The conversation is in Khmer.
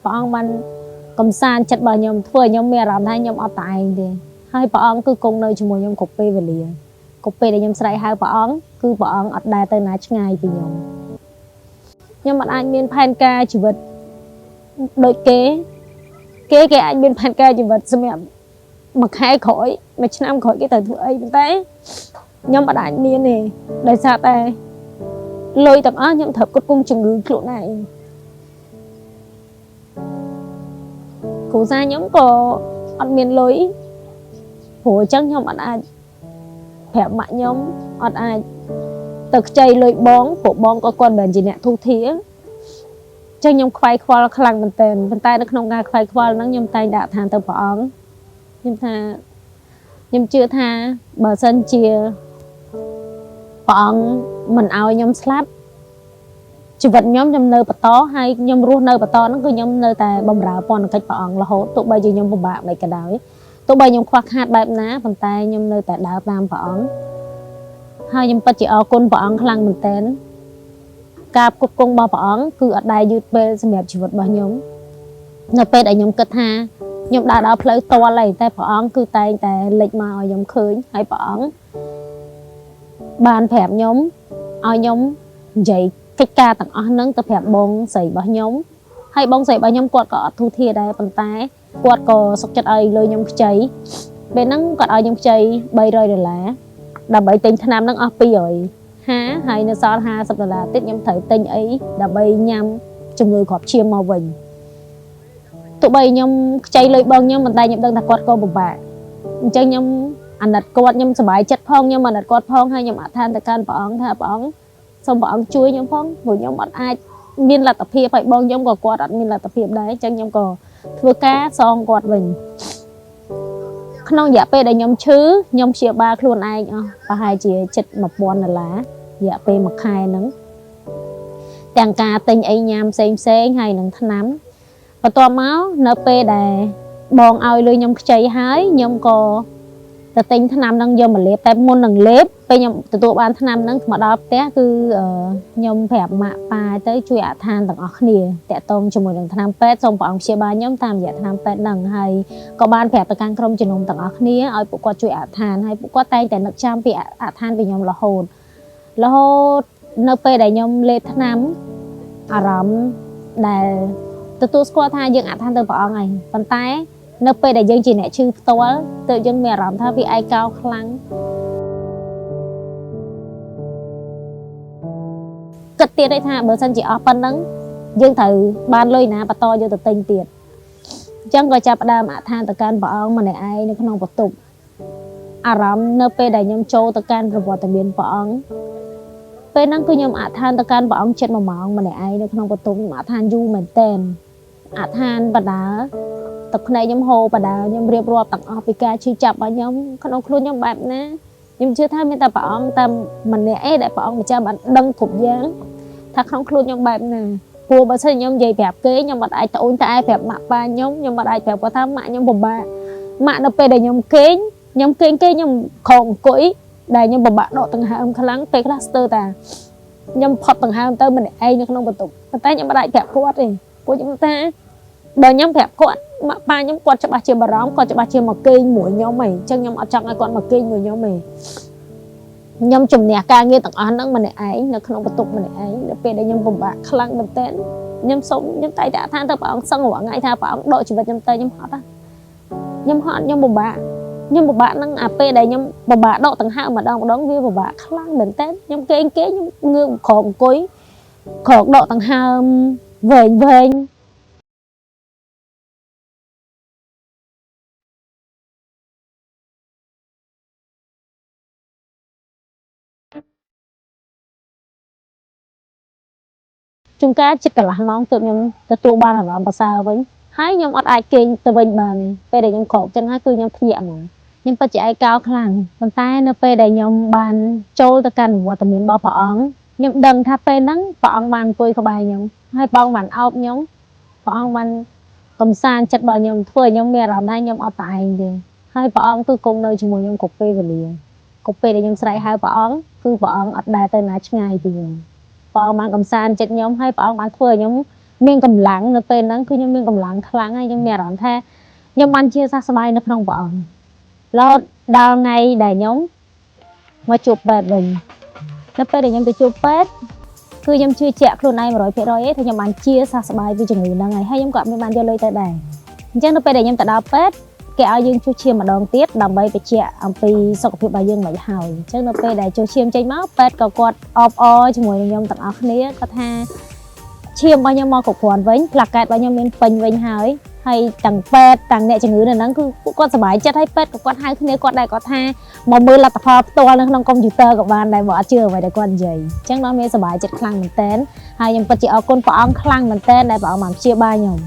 ព្រះអង្គបានកំសាន្តចិត្តរបស់ខ្ញុំធ្វើឲ្យខ្ញុំមានអារម្មណ៍ថាខ្ញុំអត់តែឯងទេហើយព្រះអង្គគឺគង់នៅជាមួយខ្ញុំគ្រប់ពេលវេលាគ្រប់ពេលដែលខ្ញុំស្រែកហៅព្រះអង្គគឺព្រះអង្គអត់ដែលទៅណាឆ្ងាយពីខ្ញុំអត់អាចមានផែនការជីវិតដូចគេអាចមានផែនការជីវិតសម្រាប់មួយខែក្រោយមួយឆ្នាំក្រោយគេត្រូវធ្វើអីប៉ុន្តែខ្ញុំអត់អាចមានទេដោយសារតែលុយទាំងអស់ខ្ញុំត្រូវគិតគង់ជំងឺខ្លួនឯងគ្រួសារខ្ញុំក៏អត់មានលុយព្រោះអញ្ចឹងខ្ញុំអត់អាចប្រាប់ម៉ាក់ខ្ញុំអត់អាចទៅខ្ចីលុយបងព្រោះបងក៏គាត់មិនជាអ្នកធូរធារចឹងខ្ញុំខ្វាយខ្វល់ខ្លាំងមែនទែនប៉ុន្តែនៅក្នុងការខ្វាយខ្វល់ហ្នឹងខ្ញុំតែងដាក់ឋានទៅព្រះអង្គខ្ញុំជឿថាបើសិនជាព្រះអង្គមិនឲ្យខ្ញុំស្លាប់ជីវិតខ្ញុំនៅបន្តហើយខ្ញុំរស់នៅបន្តហ្នឹងគឺខ្ញុំនៅតែបម្រើពន្ធកិច្ចព្រះអង្គរហូតទោះបីជាខ្ញុំពិបាកមិនក៏ដោយទោះបីខ្ញុំខ្វះខាតបែបណាប៉ុន្តែខ្ញុំនៅតែដើរតាមព្រះអង្គហើយខ្ញុំពិតជាអរគុណព្រះអង្គខ្លាំងមែនទែនការផ្គត់ផ្គង់របស់ព្រះអង្គគឺអត់ដែលយឺតពេលសម្រាប់ជីវិតរបស់ខ្ញុំនៅពេលដែលខ្ញុំគិតថាខ្ញុំដើរដល់ផ្លូវតលហើយតែព្រះអង្គគឺតែងតែលេចមកឲ្យខ្ញុំឃើញហើយព្រះអង្គបានប្រាប់ខ្ញុំឲ្យខ្ញុំនិយាយកិច្ចការទាំងអស់ហ្នឹងទៅប្រាប់បងស្រីរបស់ខ្ញុំហើយបងស្រីរបស់ខ្ញុំគាត់ក៏អត់ធូរធារដែរប៉ុន្តែគាត់ក៏សុខចិត្តឲ្យលុយខ្ញុំខ្ចីពេលហ្នឹងគាត់ឲ្យខ្ញុំខ្ចី$300ដើម្បីទិញថ្នាំហ្នឹងអស់250ហើយនៅសល់$50ទៀតខ្ញុំត្រូវទិញអីដើម្បីញ៉ាំជំងឺគ្រាប់ឈាមមកវិញទោះបីខ្ញុំខ្ចីលុយបងខ្ញុំប៉ុន្តែខ្ញុំដឹងថាគាត់ក៏ពិបាកអញ្ចឹងខ្ញុំអាណិតគាត់ខ្ញុំសប្បាយចិត្តផងខ្ញុំអាណិតគាត់ផងហើយខ្ញុំអធិដ្ឋានទៅកាន់ព្រះអង្គថាព្រះអង្គសូមព្រះអង្គជួយខ្ញុំផងព្រោះខ្ញុំអត់អាចមានលទ្ធភាពហើយបងខ្ញុំក៏គាត់អត់មានលទ្ធភាពដែរអញ្ចឹងខ្ញុំក៏ធ្វើការសងគាត់វិញក្នុងរយៈពេលដែលខ្ញុំឈឺខ្ញុំព្យាបាលខ្លួនឯងអស់ប្រហែលជា$1000រយៈពេល1ខែហ្នឹងទាំងការទិញអីញ៉ាំផ្សេងហើយនឹងថ្នាំបន្ទាប់មកនៅពេលដែលបងឲ្យលុយខ្ញុំខ្ចីហើយខ្ញុំក៏ទៅទិញថ្នាំហ្នឹងយកមកលេបតែមុននឹងលេបពេលខ្ញុំទទួលបានថ្នាំហ្នឹងមកដល់ផ្ទះគឺខ្ញុំប្រាប់ម៉ាក់ប៉ាទៅជួយអធិដ្ឋានទាំងអស់គ្នាតាក់ទងជាមួយនឹងថ្នាំពេទ្យសូមព្រះអង្គព្យាបាលខ្ញុំតាមរយៈថ្នាំពេទ្យហ្នឹងហើយក៏បានប្រាប់ទៅកាន់ក្រុមជំនុំទាំងអស់គ្នាឲ្យពួកគាត់ជួយអធិដ្ឋានហើយពួកគាត់តែងតែនឹកចាំពីអធិដ្ឋានពីខ្ញុំរហូតនៅពេលដែលខ្ញុំលេបថ្នាំអារម្មណ៍ដែលទទួលស្គាល់ថាយើងអធិដ្ឋានទៅព្រះអង្គហើយប៉ុន្តែនៅពេលដែលយើងជាអ្នកឈឺផ្ទាល់ទើបយើងមានអារម្មណ៍ថាវាឯកោខ្លាំងគិតទៀតថាបើសិនជាអស់ប៉ុណ្ណឹងយើងត្រូវបានលុយណាបន្តយកទៅទិញទៀតអញ្ចឹងក៏ចាប់ផ្ដើមអធិដ្ឋានទៅកាន់ព្រះអង្គម្នាក់ឯងនៅក្នុងបន្ទប់អារម្មណ៍នៅពេលដែលខ្ញុំចូលទៅកាន់ប្រវត្តិមានព្រះអង្គពេលហ្នឹងគឺខ្ញុំអធិដ្ឋានទៅកាន់ព្រះអង្គជិត1ម៉ោងម្នាក់ឯងនៅក្នុងបន្ទប់ខ្ញុំអធិដ្ឋានយូរមែនតើអធិដ្ឋានបដាទឹកភ្នែកខ្ញុំហូរបដាខ្ញុំរៀបរាប់ទាំងអស់ពីការឈឺចាប់របស់ខ្ញុំក្នុងខ្លួនខ្ញុំបែបណាខ្ញុំជឿថាមានតែព្រះអង្គតែម្នាក់ឯងដែលព្រះអង្គម្ចាស់បានដឹងគ្រប់យ៉ាងថាក្នុងខ្លួនខ្ញុំបែបណាព្រោះបើសិនខ្ញុំនិយាយប្រាប់គេខ្ញុំអត់អាចត្អូញត្អែប្រាប់ម៉ាក់ប៉ាខ្ញុំអត់អាចប្រាប់គាត់ថាម៉ាក់ខ្ញុំពិបាកម៉ាក់នៅពេលដែលខ្ញុំគេងគេខ្ញុំក្រងអង្គុយដែលខ្ញុំពិបាកដកដង្ហើមខ្លាំងពេលខ្លះស្ទើរតាខ្ញុំផុតដង្ហើមទៅម្នាក់ឯងនៅក្នុងបន្ទប់ប៉ុន្តែខ្ញុំអត់អាចប្រាប់គាត់ទេព្រោះខ្ញុំថាបើខ្ញុំប្រាប់គាត់ម៉ាក់ប៉ាខ្ញុំគាត់ច្បាស់ជាបារម្ភគាត់ច្បាស់ជាមកគេងមួយខ្ញុំហីអញ្ចឹងខ្ញុំអត់ចង់ឲ្យគាត់មកគេងមួយខ្ញុំហីខ្ញុំជំនះការងារទាំងអស់ហ្នឹងម្នាក់ឯងនៅក្នុងបន្ទប់ម្នាក់ឯងនៅពេលដែលខ្ញុំពិបាកខ្លាំងមែនតើខ្ញុំតែងតែអធិដ្ឋានទៅព្រះអង្គសឹងរាល់ថ្ងៃថាព្រះអង្គដកជីវិតខ្ញុំទៅខ្ញុំហត់ខ្ញុំពិបាកហ្នឹងអាពេលដែលខ្ញុំពិបាកដកដង្ហើមម្ដងវាពិបាកខ្លាំងមែនតើខ្ញុំគេងខ្ញុំងើបក្រោកអង្គុយក្រោកដកដង្ហើមវែងជួនកាលចិត្តកន្លះម៉ោងទើបខ្ញុំទទួលបានអារម្មណ៍ប្រសើរវិញហើយខ្ញុំអត់អាចគេងទៅវិញបានពេលដែលខ្ញុំក្រោកចឹងហើយគឺខ្ញុំភ្ញាក់ហ្មងខ្ញុំពិតជាឯកោខ្លាំងប៉ុន្តែនៅពេលដែលខ្ញុំបានចូលទៅកាន់វត្តមានរបស់ព្រះអង្គខ្ញុំដឹងថាពេលហ្នឹងព្រះអង្គបានអង្គុយក្បែរខ្ញុំហើយព្រះអង្គបានអោបខ្ញុំព្រះអង្គបានកំសាន្តចិត្តរបស់ខ្ញុំធ្វើឲ្យខ្ញុំមានអារម្មណ៍ថាខ្ញុំអត់តែឯងទេហើយព្រះអង្គគឺគង់នៅជាមួយខ្ញុំគ្រប់ពេលវេលាគ្រប់ពេលដែលខ្ញុំស្រែកហៅព្រះអង្គគឺព្រះអង្គអត់ដែលទៅណាឆ្ងាយពីខ្ញុំព្រះអង្គបានកំសាន្តចិត្តខ្ញុំហើយព្រះអង្គបានធ្វើឲ្យខ្ញុំ មានកម្លាំងនៅពេលហ្នឹងគឺខ្ញុំមានកម្លាំងខ្លាំងហើយខ្ញុំមានអារម្មណ៍ថាខ្ញុំបានជាសះស្បើយនៅក្នុងព្រះអង្គរហូតដល់ថ្ងៃដែលខ្ញុំមកជួបពេទ្យវិញនៅពេលដែលខ្ញុំទៅជួបពេទ្យគឺខ្ញុំជឿជាក់ខ្លួនឯង 100% ឯងថាខ្ញុំបានជាសះស្បើយពីជំងឺហ្នឹងហើយខ្ញុំក៏មានបានយកលុយទៅដែរអញ្ចឹងនៅពេលដែលខ្ញុំទៅដល់ពេទ្យគេឲ្យយើងជួសឈាមម្ដងទៀតដើម្បីបញ្ជាក់អំពីសុខភាពរបស់យើងមិនហើយអញ្ចឹងនៅពេលដែលជួសឈាមចេញមកពេទ្យក៏គាត់អបអរជាមួយនឹងខ្ញុំទាំងអស់គ្នាគាត់ថាឈាមរបស់ខ្ញុំមកគ្រប់គ្រាន់វិញផ្លាកែតរបស់ខ្ញុំមានពេញវិញហើយទាំងពេទ្យទាំងអ្នកជំងឺនៅហ្នឹងគឺគាត់សប្បាយចិត្តហើយពេទ្យក៏គាត់ហៅគ្នាគាត់ដែរគាត់ថាមកមើលលទ្ធផលផ្ទាល់នៅក្នុងកុំព្យូទ័រក៏បានដែរបើអត់ជឿអ្វីដែលគាត់និយាយអញ្ចឹងដល់មានសប្បាយចិត្តខ្លាំងមែនតើហើយខ្ញុំពិតជាអរគុណព្រះអង្គខ្លាំងមែនតើដែលព្រះអង្គបានព្យាបាលខ្ញុំ